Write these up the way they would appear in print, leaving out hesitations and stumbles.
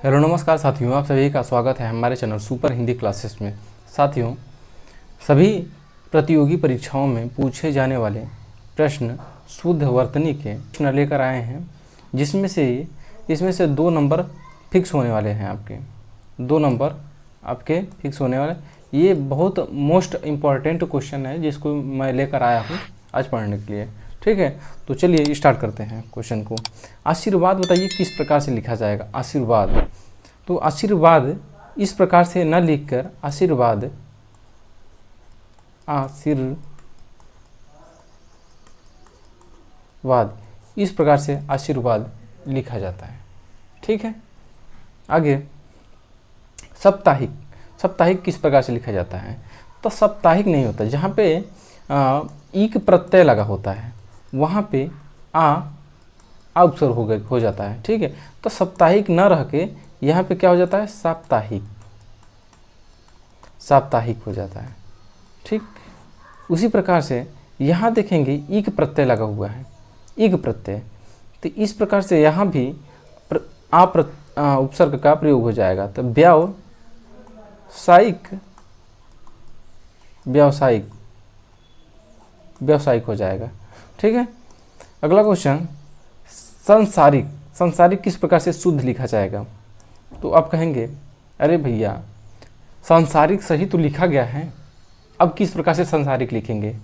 Hello नमस्कार साथियों, आप सभी का स्वागत है हमारे चैनल सुपर हिंदी क्लासेस में। साथियों, सभी प्रतियोगी परीक्षाओं में पूछे जाने वाले प्रश्न शुद्ध वर्तनी के प्रश्न लेकर आए हैं, जिसमें से इसमें से 2 नंबर फिक्स होने वाले हैं। आपके 2 नंबर आपके फिक्स होने वाले। ये बहुत मोस्ट इम्पॉर्टेंट क्वेश्चन है जिसको मैं लेकर आया हूँ आज पढ़ने के लिए। ठीक है, तो चलिए स्टार्ट करते हैं क्वेश्चन को। आशीर्वाद बताइए किस प्रकार से लिखा जाएगा। आशीर्वाद, तो आशीर्वाद इस प्रकार से न लिखकर आशीर्वाद इस प्रकार से आशीर्वाद लिखा जाता है। ठीक है, आगे साप्ताहिक। साप्ताहिक किस प्रकार से लिखा जाता है? तो साप्ताहिक नहीं होता, जहाँ पे ईक प्रत्यय लगा होता है वहाँ पे उपसर्ग हो जाता है। ठीक है, तो साप्ताहिक न रह के यहाँ पे क्या हो जाता है? साप्ताहिक। साप्ताहिक हो जाता है। ठीक, उसी प्रकार से यहाँ देखेंगे ईक प्रत्यय लगा हुआ है, ईक प्रत्यय। तो इस प्रकार से यहाँ भी उपसर्ग का प्रयोग हो जाएगा। तो व्यावसायिक, व्यावसायिक, व्यावसायिक हो जाएगा। ठीक है, अगला क्वेश्चन संसारिक। संसारिक किस प्रकार से शुद्ध लिखा जाएगा? तो आप कहेंगे अरे भैया सांसारिक सही तो लिखा गया है, अब किस प्रकार से संसारिक लिखेंगे?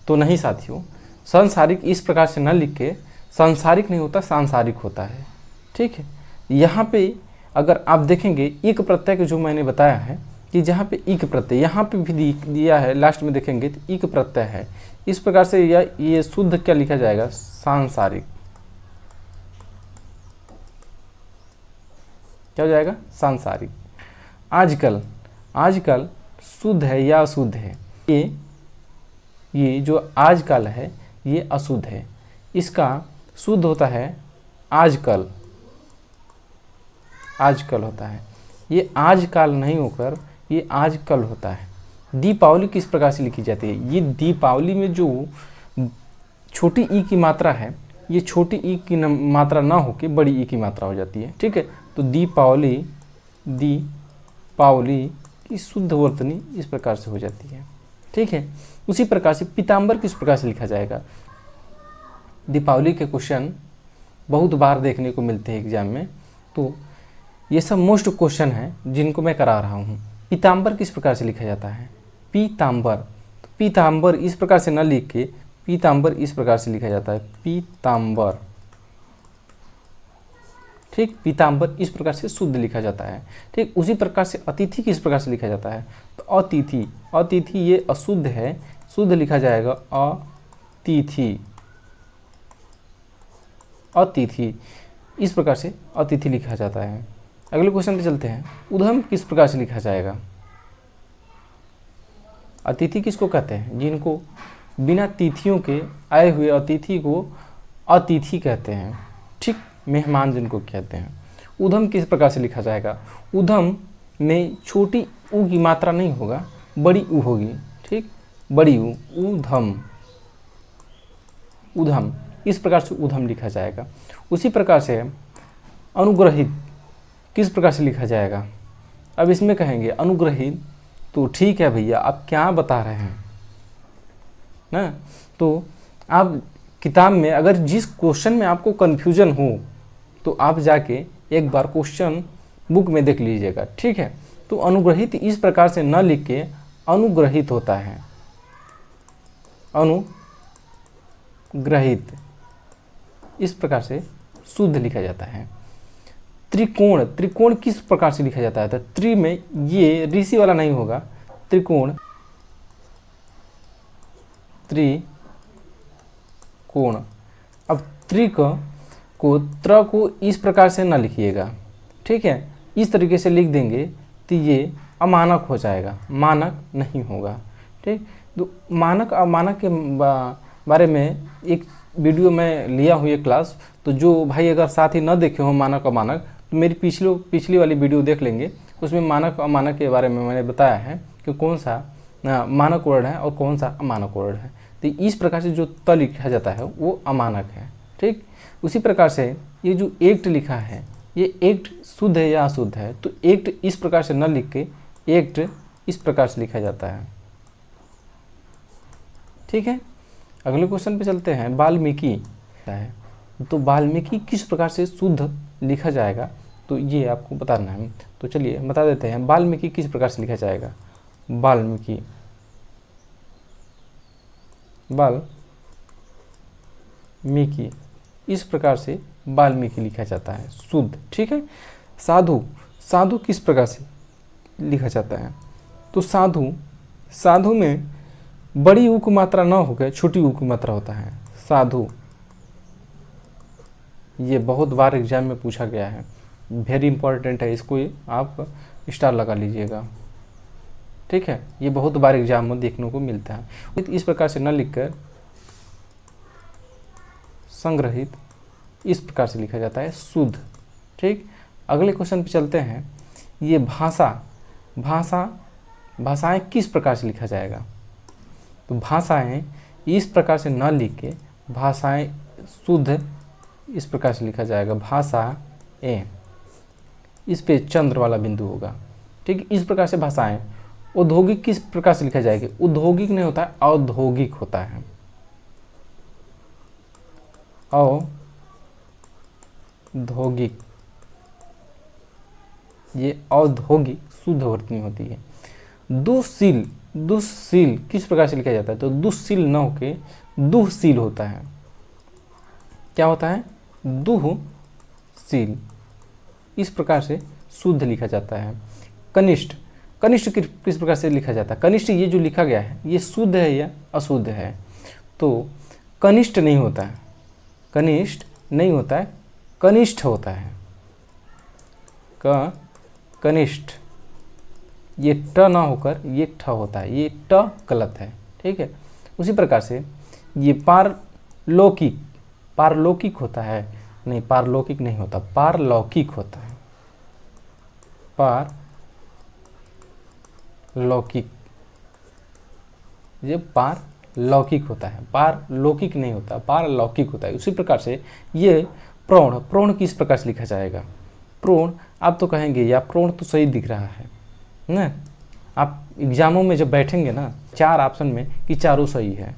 तो नहीं साथियों, सांसारिक इस प्रकार से न लिख के सांसारिक नहीं होता, सांसारिक होता है। ठीक है, यहाँ पे अगर आप देखेंगे ईक प्रत्यय के जो मैंने बताया है कि जहाँ पे ईक प्रत्यय यहाँ पे भी दिया है, लास्ट में देखेंगे तो ईक प्रत्यय है। इस प्रकार से ये शुद्ध क्या लिखा जाएगा? सांसारिक। क्या हो जाएगा? सांसारिक। आजकल, आजकल शुद्ध है या अशुद्ध है? ये जो आजकल है ये अशुद्ध है, इसका शुद्ध होता है आजकल। आजकल होता है, ये आजकल नहीं होकर ये आजकल होता है। दीपावली किस प्रकार से लिखी जाती है? ये दीपावली में जो छोटी ई की मात्रा है, ये छोटी ई की मात्रा ना होकर बड़ी ई की मात्रा हो जाती है। ठीक है, तो दीपावली, दीपावली की शुद्ध वर्तनी इस प्रकार से हो जाती है। ठीक है, उसी प्रकार से पीताम्बर किस प्रकार से लिखा जाएगा? दीपावली के क्वेश्चन बहुत बार देखने को मिलते हैं एग्जाम में, तो ये सब मोस्ट क्वेश्चन है जिनको मैं करा रहा हूँ। पीताम्बर किस प्रकार से लिखा जाता है? पीताम्बर, तो पीताम्बर इस प्रकार से न लिख के पीताम्बर इस प्रकार से लिखा जाता है, पीताम्बर। ठीक, पीताम्बर इस प्रकार से शुद्ध लिखा जाता है। ठीक, उसी प्रकार से अतिथि किस प्रकार से लिखा जाता है? तो अतिथि, अतिथि ये अशुद्ध है, शुद्ध लिखा जाएगा अतिथि। अतिथि इस प्रकार से अतिथि लिखा जाता है। अगले क्वेश्चन पे चलते हैं। उद्यम किस प्रकार से लिखा जाएगा? अतिथि किसको कहते हैं? जिनको बिना तिथियों के आए हुए अतिथि को अतिथि कहते हैं। ठीक, मेहमान जिनको कहते हैं। उद्यम किस प्रकार से लिखा जाएगा? उद्यम में छोटी ऊ की मात्रा नहीं होगा, बड़ी ऊ होगी। ठीक, बड़ी ऊ, उद्यम। उद्यम इस प्रकार से उद्यम लिखा जाएगा। उसी प्रकार से अनुग्रहित किस प्रकार से लिखा जाएगा? अब इसमें कहेंगे अनुग्रहित, तो ठीक है भैया आप क्या बता रहे हैं ना। तो आप किताब में अगर जिस क्वेश्चन में आपको कन्फ्यूजन हो तो आप जाके एक बार क्वेश्चन बुक में देख लीजिएगा। ठीक है, तो अनुग्रहित इस प्रकार से न लिख के अनुग्रहित होता है, अनुग्रहित इस प्रकार से शुद्ध लिखा जाता है। त्रिकोण, त्रिकोण किस प्रकार से लिखा जाता है? तो त्रि में ये ऋषि वाला नहीं होगा, त्रिकोण, त्रिकोण। अब त्रिक को त्र को इस प्रकार से ना लिखिएगा। ठीक है, इस तरीके से लिख देंगे तो ये अमानक हो जाएगा, मानक नहीं होगा। ठीक, तो मानक अमानक के बारे में एक वीडियो में लिया हुई क्लास, तो जो भाई अगर साथ ही न देखे हो मानक अमानक, तो मेरी पिछली वाली वीडियो देख लेंगे। उसमें मानक अमानक के बारे में मैंने बताया है कि कौन सा मानक वर्ड है और कौन सा अमानक वर्ड है। तो इस प्रकार से जो त लिखा जाता है वो अमानक है। ठीक, उसी प्रकार से ये जो एक्ट लिखा है, ये एक्ट शुद्ध है या अशुद्ध है, तो एक्ट इस प्रकार से न लिख के एक्ट इस प्रकार से लिखा जाता है। ठीक है, अगले क्वेश्चन पे चलते हैं। वाल्मीकि है, तो वाल्मीकि किस प्रकार से शुद्ध लिखा जाएगा, तो ये आपको बताना है। तो चलिए बता देते हैं, वाल्मीकि किस प्रकार से लिखा जाएगा। वाल्मीकि इस प्रकार से वाल्मीकि लिखा जाता है शुद्ध। ठीक है, साधु किस प्रकार से लिखा जाता है, तो साधु में बड़ी ऊ की मात्रा ना होकर छोटी ऊ की मात्रा होता है साधु। ये बहुत बार एग्जाम में पूछा गया है, वेरी इंपॉर्टेंट है, इसको आप स्टार लगा लीजिएगा। ठीक है, ये बहुत बार एग्जाम में देखने को मिलता है। इस प्रकार से न लिखकर संग्रहित इस प्रकार से लिखा जाता है शुद्ध। ठीक, अगले क्वेश्चन पे चलते हैं। ये भाषाएं किस प्रकार से लिखा जाएगा, तो भाषाएं इस प्रकार से न लिख के भाषाएं शुद्ध इस प्रकार से लिखा जाएगा। भाषाएं, इस पे चंद्र वाला बिंदु होगा। ठीक, इस प्रकार से भाषाएं। औद्योगिक किस प्रकार से लिखा जाएगा, औद्योगिक नहीं होता है, औद्योगिक होता है। औद्योगिक, ये औद्योगिक शुद्ध वर्तनी होती है। दुःशील किस प्रकार से लिखा जाता है, तो दुःशील न होके दुःशील होता है। क्या होता है, दुःशील, इस प्रकार से शुद्ध लिखा जाता है। कनिष्ठ किस प्रकार से लिखा जाता है, कनिष्ठ ये जो लिखा गया है ये शुद्ध है या अशुद्ध है, तो कनिष्ठ नहीं होता है, कनिष्ठ नहीं होता है, कनिष्ठ होता है। कनिष्ठ, ये ट ना होकर ये ठ होता है, ये ट गलत है। ठीक है, उसी प्रकार से ये पारलौकिक होता है, नहीं पारलौकिक नहीं होता, पारलौकिक होता है। पारलौकिक, ये पारलौकिक होता है, पारलौकिक नहीं होता, पारलौकिक होता है। उसी प्रकार से ये प्रोण किस प्रकार से लिखा जाएगा। प्रोण, आप तो कहेंगे या प्रोण तो सही दिख रहा है ना, आप एग्जामों में जब बैठेंगे ना 4 ऑप्शन में कि चारों सही है,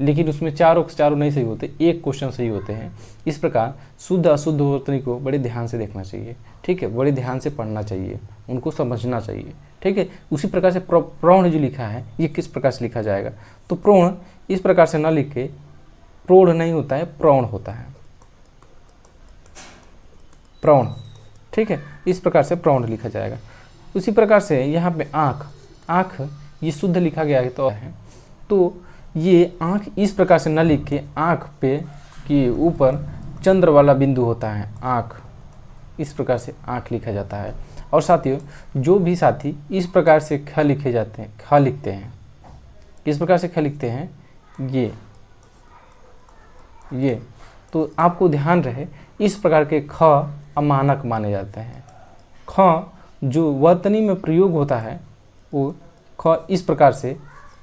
लेकिन उसमें चारों नहीं सही होते, एक क्वेश्चन सही होते हैं। इस प्रकार शुद्ध अशुद्ध वर्तनी को बड़े ध्यान से देखना चाहिए। ठीक है, बड़े ध्यान से पढ़ना चाहिए, उनको समझना चाहिए। ठीक है, उसी प्रकार से प्रौढ़ जो लिखा है ये किस प्रकार से लिखा जाएगा, तो प्रौढ़ इस प्रकार से ना लिख के प्रौढ़ नहीं होता है, प्रौढ़ होता है, प्रौढ़। ठीक है, इस प्रकार से प्रौढ़ लिखा जाएगा। उसी प्रकार से यहाँ पे आँख ये शुद्ध लिखा गया है, तो ये आँख इस प्रकार से न लिख के आँख पे के ऊपर चंद्र वाला बिंदु होता है, आँख, इस प्रकार से आँख लिखा जाता है। और साथियों, जो भी साथी इस प्रकार से ख लिखे जाते हैं, ख लिखते हैं, किस प्रकार से ख लिखते हैं, ये तो आपको ध्यान रहे, इस प्रकार के ख अमानक माने जाते हैं। ख जो वर्तनी में प्रयोग होता है वो ख इस प्रकार से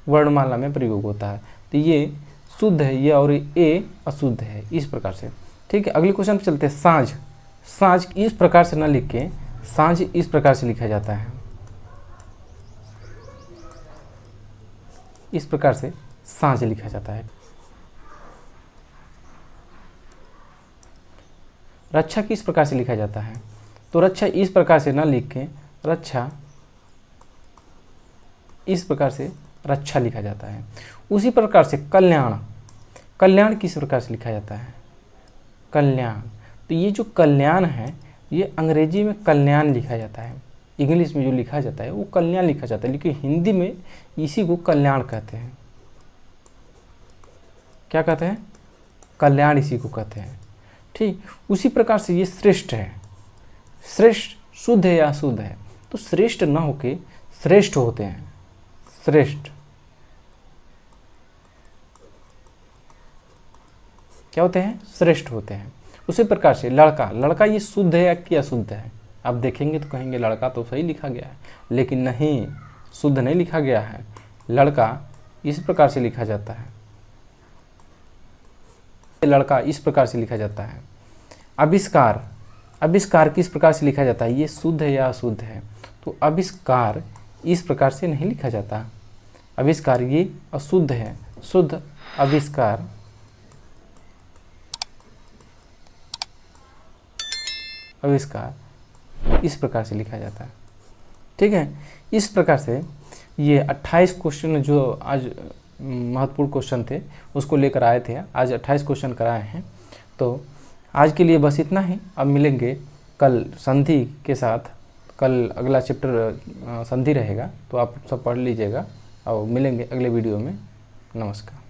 वर्णमाला में प्रयोग होता है, तो ये शुद्ध है ये, और ये अशुद्ध है, इस प्रकार से। ठीक है, अगले क्वेश्चन पे चलते हैं। साँझ इस प्रकार से न लिख के साँझ इस प्रकार से लिखा जाता है, इस प्रकार से साँझ लिखा जाता है। रक्षा किस प्रकार से लिखा जाता है, तो रक्षा इस प्रकार से न लिख के रक्षा इस प्रकार से रक्षा लिखा जाता है। उसी प्रकार से कल्याण किस प्रकार से लिखा जाता है, कल्याण, तो ये जो कल्याण है ये अंग्रेजी में कल्याण लिखा जाता है, इंग्लिश में जो लिखा जाता है वो कल्याण लिखा जाता है, लेकिन हिंदी में इसी को कल्याण कहते हैं। क्या कहते हैं, कल्याण इसी को कहते हैं। ठीक, उसी प्रकार से ये श्रेष्ठ है। श्रेष्ठ शुद्ध है या अशुद्ध है, तो श्रेष्ठ न होके श्रेष्ठ होते हैं, श्रेष्ठ। क्या होते हैं, श्रेष्ठ होते हैं। उसी प्रकार से लड़का ये शुद्ध है या अशुद्ध है, आप देखेंगे तो कहेंगे लड़का तो सही लिखा गया है, लेकिन नहीं, शुद्ध नहीं लिखा गया है। लड़का इस प्रकार से लिखा जाता है, लड़का इस प्रकार से लिखा जाता है। आविष्कार किस प्रकार से लिखा जाता है, ये शुद्ध है या अशुद्ध है। तो आविष्कार इस प्रकार से नहीं लिखा जाता, आविष्कार ये अशुद्ध है। शुद्ध आविष्कार इस प्रकार से लिखा जाता है। ठीक है, इस प्रकार से ये 28 क्वेश्चन जो आज महत्वपूर्ण क्वेश्चन थे उसको लेकर आए थे, आज 28 क्वेश्चन कराए हैं। तो आज के लिए बस इतना ही। अब मिलेंगे कल संधि के साथ, कल अगला चैप्टर संधि रहेगा, तो आप सब पढ़ लीजिएगा और मिलेंगे अगले वीडियो में। नमस्कार।